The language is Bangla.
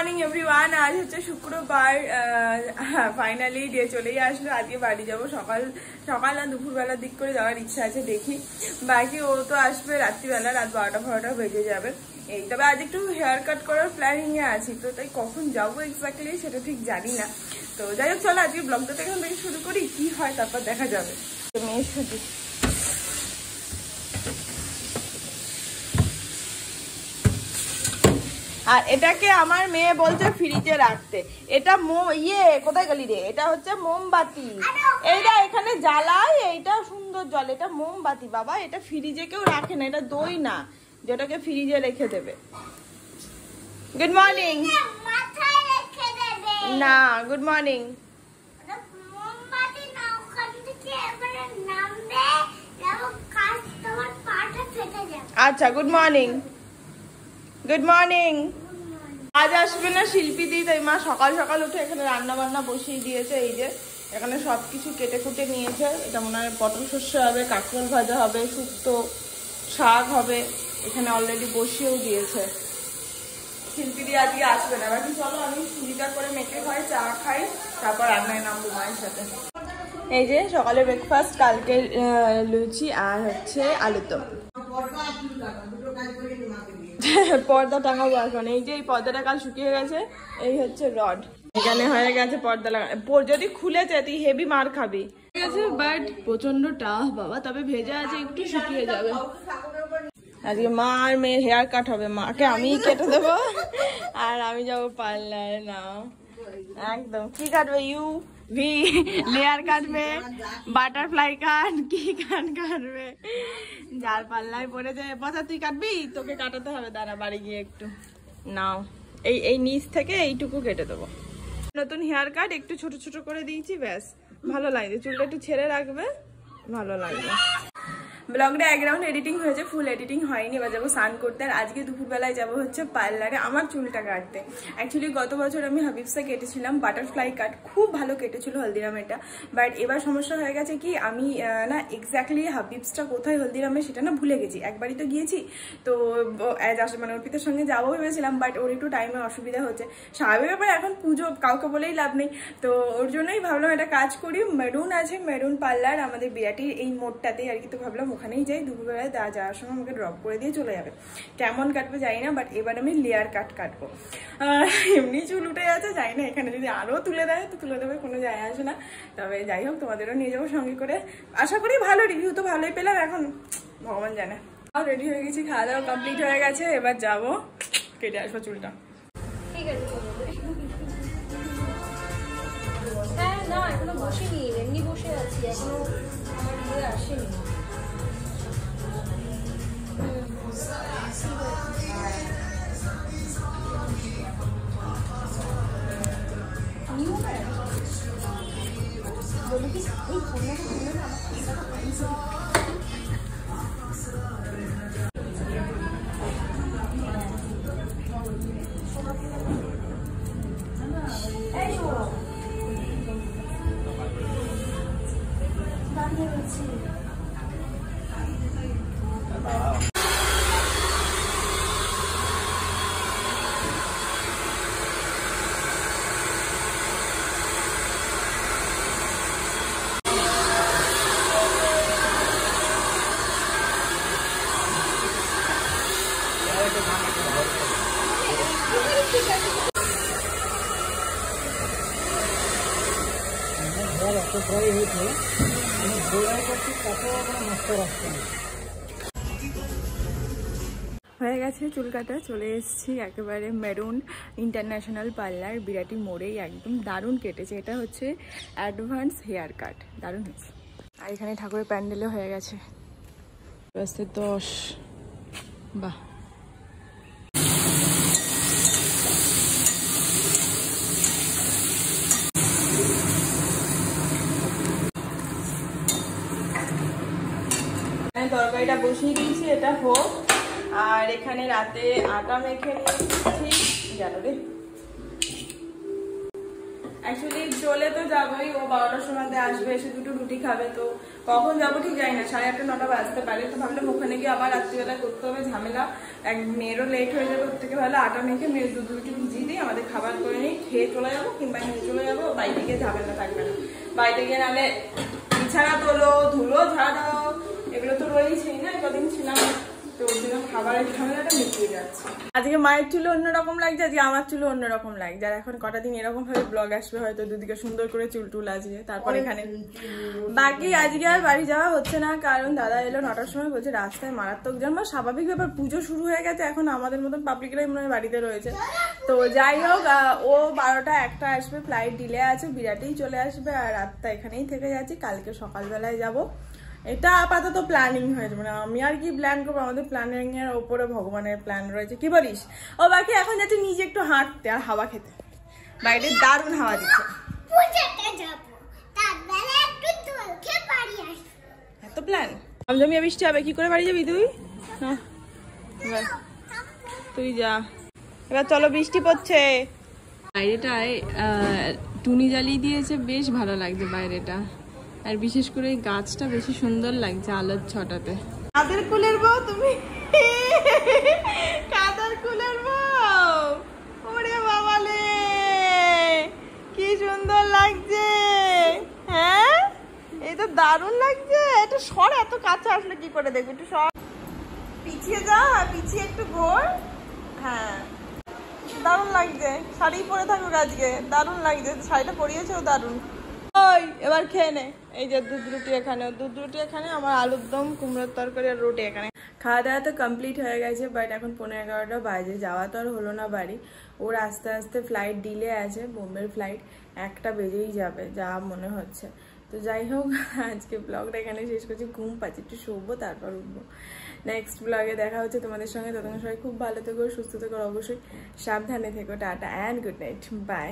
Morning everyone. আজ হচ্ছে শুক্রবার। ফাইনালি ডে চলেই আসলো। আজকে বাড়ি যাবো সকাল সকাল আর দুপুরবেলার দিক করে যাওয়ার ইচ্ছা আছে, দেখি। বাকি ও তো আসবে রাত্রিবেলা, রাত 12টা বেজে যাবে। এই তবে আজ একটু হেয়ার কাট করার প্ল্যানিং এ আছি, তো তাই কখন যাবো এক্স্যাক্টলি সেটা ঠিক জানি না। তো যাই হোক, চলো আজকে ব্লগটা এখান থেকে শুরু করি, কি হয় তারপর দেখা যাবে। মেয়ের সাথে আর এটাকে আমার মেয়ে বলছে ফ্রিজে রাখতে। এটা কোথায় গেলি রে? এটা হচ্ছে মোমবাতি, এইটা এখানে জ্বালায়, এইটা সুন্দর জল, এটা মোমবাতি বাবা। এটা ফ্রিজে কেউ রাখে না, এটা দই না যেটাকে ফ্রিজে রেখে দেবে। Good morning. না, গুড মর্নিং। আচ্ছা, গুড মর্নিং। Good morning. আজ আসবে না শিল্পী দি, তাই মা সকাল সকাল উঠে এখানে রান্না বান্না বসিয়ে দিয়েছে। এই যে এখানে সবকিছু কেটে কুটে নিয়েছে। এটা মনে হয় পটল শস্য হবে, কাঁকরোল ভাজা হবে, শুক্তো শাক হবে, এখানে অলরেডি বসিয়েও দিয়েছে। শিল্পী দি আজকে আসবে না। বাকি চলো আমি সুবিধা করে মেখে খাই, চা খাই, তারপর রান্নায় নামবো মায়ের সাথে। এই যে সকালে ব্রেকফাস্ট, কালকে লুচি আর হচ্ছে আলুর দম। পর্দা টাঙাবো এখন। এই যে এই পর্দাটা কাল শুকিয়ে গেছে, এই হচ্ছে রড, এখানে হয়ে গেছে পর্দা লাগানো। যদি খুলেছে তুই হেভি মার খাবি। ঠিক আছে, বাট প্রচন্ড টাফ বাবা, তবে ভেজা আছে, একটু শুকিয়ে যাবে। আজকে মা আর মেয়ের হেয়ার কাট হবে, মাকে আমিই কেটে দেবো আর আমি যাবো পার্লারে। না একদম। কি কাটবে? লেয়ার কাটবে, বাটারফ্লাই কাট, কি কাটবে? যার পাল্লায় পড়ে যায় বসা। তুই কাটবি? তোকে কাটাতে হবে, দাঁড়া বাড়ি গিয়ে একটু নাও। এই নিচ থেকে এইটুকু কেটে দেবো। নতুন হেয়ার কাট, একটু ছোট ছোট করে দিয়েছি, ব্যাস ভালো লাগবে। চুলটা একটু ছেড়ে রাখবে, ভালো লাগবে। ব্লগটা এক রাউন্ড এডিটিং হয়েছে, ফুল এডিটিং হয়নি। এবার যাবো স্নান করতে। আর আজকে দুপুরবেলায় যাবো হচ্ছে পার্লারে আমার চুলটা কাটতে। অ্যাকচুয়ালি গত বছর আমি হাবিবসে কেটেছিলাম বাটারফ্লাই কাট, খুব ভালো কেটেছিল হলদিরামেটা। বাট এবার সমস্যা হয়ে গেছে কি, আমি না এক্স্যাক্টলি হাবিবসটা কোথায় হলদিরামে সেটা না ভুলে গেছি। একবারই তো গিয়েছি, তো মানে অর্পিতার সঙ্গে যাবো ভেবেছিলাম, বাট ওর একটু টাইমে অসুবিধা হচ্ছে। স্বাভাবিক ব্যাপার, এখন পুজো, কাউকে বলেই লাভ নেই। তো ওর জন্যই ভাবলাম একটা কাজ করি, মেরুন আছে, মেরুন পার্লার আমাদের বিরাটির এই মোড়টাতেই আর কি। তো ভাবলাম ওখানেই যাই, দুপুরবেলায় যাওয়ার সময় আমাকে ড্রপ করে দিয়ে চলে যাবে। কেমন কাটবে জানি না, বাট এবার আমি লেয়ার কাট কাটবো। এমনি চুল উঠে যাচ্ছে, জানি না এখানে যদি আরও তুলে দেয় তো তুলে দেবে, কোনো যায় আসে না। তবে যাই হোক, তোমাদেরও নিয়ে যাবো সঙ্গে করে। আশা করি ভালো রিভিউ তো ভালোই পেলাম, এখন ভগবান জানে। রেডি হয়ে গেছি, খাওয়া দাওয়া কমপ্লিট হয়ে গেছে, এবার যাবো কেটে আসবো চুলটা। ঠিক আছে। হ্যাঁ, না এখনো বসিনি, এমনি বসে আছি, এখনো আমার ইয়ে আসেনি। হয়ে গেছে চুল কাটা, চলে এসেছি একেবারে মেরুন ইন্টারন্যাশনাল পার্লার, বিরাটি মোড়েই। একদম দারুণ কেটেছে, এটা হচ্ছে অ্যাডভান্স হেয়ার কাট, দারুণ হয়েছে। আর এখানে ঠাকুরের প্যান্ডেলও হয়ে গেছে। 10 বাহ। তরকারিটা বসিয়ে দিয়েছি, এটা হোক। আর এখানে রাতে আটা মেখে নিয়েছি, জানো রে অ্যাকচুয়ালি চলে তো যাবোই, ও 12টার সময় আসবে, এসে দুটো রুটি খাবে। তো কখন যাবো ঠিক জানি না, 8:30 9টা বাজতে পারে। তো ভাবলাম ওখানে গিয়ে আবার রাত্রিবেলা করতে হবে ঝামেলা, এক মেয়েরও লেট হয়ে যাবে। ওর থেকে ভালো আটা মেখে মেয়ের দুধ রুটি ভিজিয়ে দিই, দিই, আমাদের খাবার করে নিই, খেয়ে চলে যাবো, কিংবা এখানে চলে যাবো, বাইরে গিয়ে ঝামেলা থাকবে না। বাইরে গিয়ে নাহলে বিছানা তোলো, ধুলো ঝাড়ো, এগুলো তো রয়েছেই না, কদিন ছিলাম, তো ওই জন্য খাবারের ঝামেলাটা মিটিয়ে যাচ্ছে। আজকে মায়ের চুলো অন্যরকম লাগছে, আজকে আমার চুলো অন্যরকম লাগছে। আর এখন কটা দিন এরকম ভাবে ব্লগ আসবে, হয়তো দুদিকে সুন্দর করে চুল টুল আসবে। তারপর এখানে বাকি আজকে আর বাড়ি যাওয়া হচ্ছে না, কারণ দাদা এলো 9টার সময়, বলছে রাস্তায় মারাত্মক জ্যাম। স্বাভাবিক ব্যাপার, পুজো শুরু হয়ে গেছে, এখন আমাদের মতন পাবলিকরাই মনে হয় বাড়িতে রয়েছে। তো যাই হোক, ও 12টা 1টা আসবে, ফ্লাইট ডিলে আছে, বিরাটেই চলে আসবে, আর রাতটা এখানেই থেকে যাচ্ছি, কালকে সকালবেলায় যাব। এটা আপাতত প্ল্যানিং হয়েছে, মানে আমি আর কি প্ল্যান করবো, আমাদের প্ল্যানিং এর ওপরে ভগবানের প্ল্যান রয়েছে। কি বলিস? ও বাকি এখন যাচ্ছি নিজে একটু হাঁটতে আর হাওয়া খেতে, বাইরে দারুণ হাওয়া দিচ্ছে। এত প্ল্যান, জমিয়ে বৃষ্টি হবে, কি করে বাড়ি যাবি তুই? তুই যা, এবার চলো, বৃষ্টি পড়ছে। বাইরেটায় টুনি জ্বালিয়ে দিয়েছে, বেশ ভালো লাগছে বাইরেটা, আর বিশেষ করে এই গাছটা বেশি সুন্দর লাগছে আলোর ছটাতে। কাদের কুলের বউ তুমি, কাদের কুলের বউ, ওরে বাবালে কি সুন্দর লাগছে। হ্যাঁ, এই তো দারুণ লাগছে। একটু সর, এত কাছে আসলে কি করে দেখবি, একটু সর, পিছিয়ে যা, পিছিয়ে একটু ঘোর। হ্যাঁ, দারুণ লাগছে, শাড়ি পরে থাকুক আজকে, দারুণ লাগছে, শাড়িটা পরিয়েছেও দারুণ। ওই এবার খেয়ে নে, এই যে দুধ রুটি এখানে, দুধ রুটি এখানে, আমার আলুর দম, কুমড়োর তরকারি আর রুটি এখানে। খাওয়া দাওয়া তো কমপ্লিট হয়ে গেছে, বাট এখন 11:15 বাজে, যাওয়া তো আর হলো না বাড়ি। ওর আস্তে আস্তে ফ্লাইট ডিলে আছে, বোম্বের ফ্লাইট 1টা বেজেই যাবে যা মনে হচ্ছে। তো যাই হোক, আজকে ব্লগটা এখানে শেষ করছি, ঘুম পাচ্ছি, একটু শোবো, তারপর উঠবো। নেক্সট ব্লগে দেখা হচ্ছে তোমাদের সঙ্গে, ততক্ষণ সবাই খুব ভালো থেকো, সুস্থ থেকো, অবশ্যই সাবধানে থেকো। Tata and good night, by.